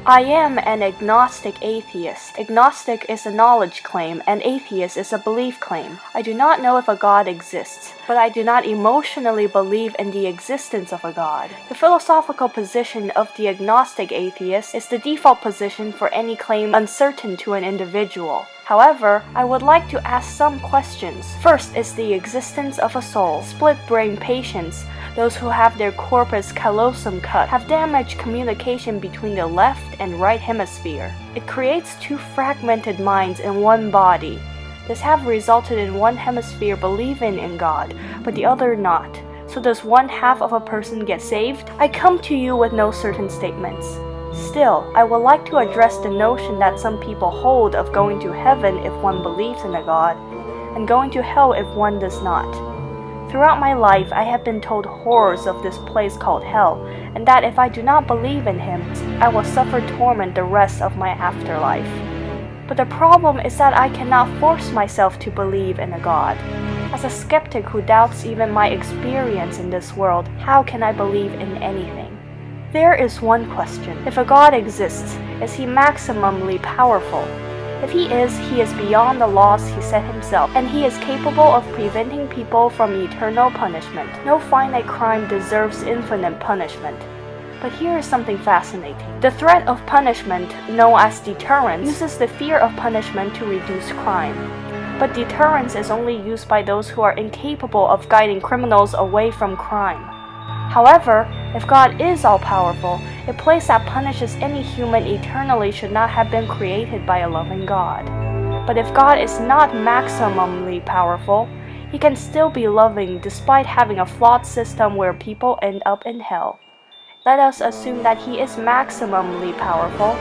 I am an agnostic atheist. Agnostic is a knowledge claim, and atheist is a belief claim. I do not know if a God exists, but I do not emotionally believe in the existence of a God. The philosophical position of the agnostic atheist is the default position for any claim uncertain to an individual. However, I would like to ask some questions. First is the existence of a soul. Split-brain patients, those who have their corpus callosum cut, have damaged communication between the left and right hemisphere. It creates two fragmented minds in one body. This have resulted in one hemisphere believing in God, but the other not. So does one half of a person get saved? I come to you with no certain statements. Still, I would like to address the notion that some people hold of going to heaven if one believes in a God, and going to hell if one does not. Throughout my life, I have been told horrors of this place called hell, and that if I do not believe in Him, I will suffer torment the rest of my afterlife. But the problem is that I cannot force myself to believe in a God. As a skeptic who doubts even my experience in this world, how can I believe in anything? There is one question. If a God exists, is He maximally powerful? If He is beyond the laws He set Himself, and He is capable of preventing people from eternal punishment. No finite crime deserves infinite punishment. But here is something fascinating. The threat of punishment, known as deterrence, uses the fear of punishment to reduce crime. But deterrence is only used by those who are incapable of guiding criminals away from crime. However, if God is all-powerful, a place that punishes any human eternally should not have been created by a loving God. But if God is not maximally powerful, He can still be loving despite having a flawed system where people end up in hell. Let us assume that He is maximally powerful.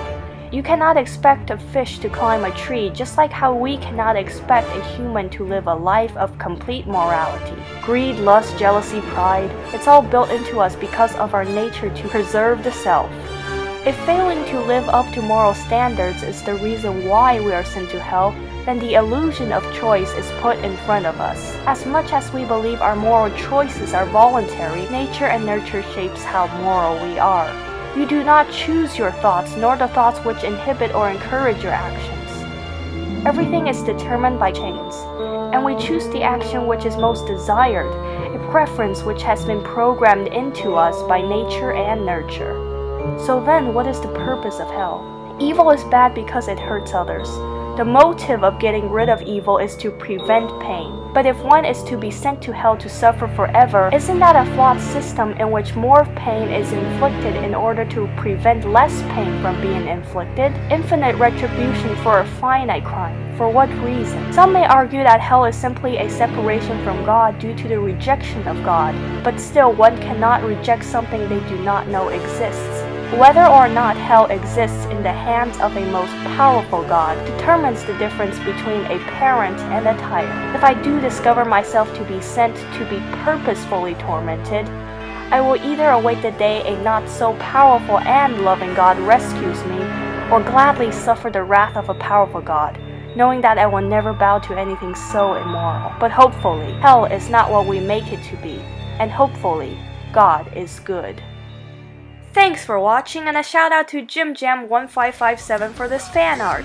You cannot expect a fish to climb a tree, just like how we cannot expect a human to live a life of complete morality. Greed, lust, jealousy, pride, it's all built into us because of our nature to preserve the self. If failing to live up to moral standards is the reason why we are sent to hell, then the illusion of choice is put in front of us. As much as we believe our moral choices are voluntary, nature and nurture shapes how moral we are. You do not choose your thoughts, nor the thoughts which inhibit or encourage your actions. Everything is determined by chance, and we choose the action which is most desired, a preference which has been programmed into us by nature and nurture. So then, what is the purpose of hell? Evil is bad because it hurts others. The motive of getting rid of evil is to prevent pain. But if one is to be sent to hell to suffer forever, isn't that a flawed system in which more pain is inflicted in order to prevent less pain from being inflicted? Infinite retribution for a finite crime. For what reason? Some may argue that hell is simply a separation from God due to the rejection of God. But still, one cannot reject something they do not know exists. Whether or not hell exists in the hands of a most powerful God determines the difference between a parent and a tyrant. If I do discover myself to be sent to be purposefully tormented, I will either await the day a not so powerful and loving God rescues me, or gladly suffer the wrath of a powerful God, knowing that I will never bow to anything so immoral. But hopefully, hell is not what we make it to be, and hopefully, God is good. Thanks for watching, and a shout out to JimJam1557 for this fan art.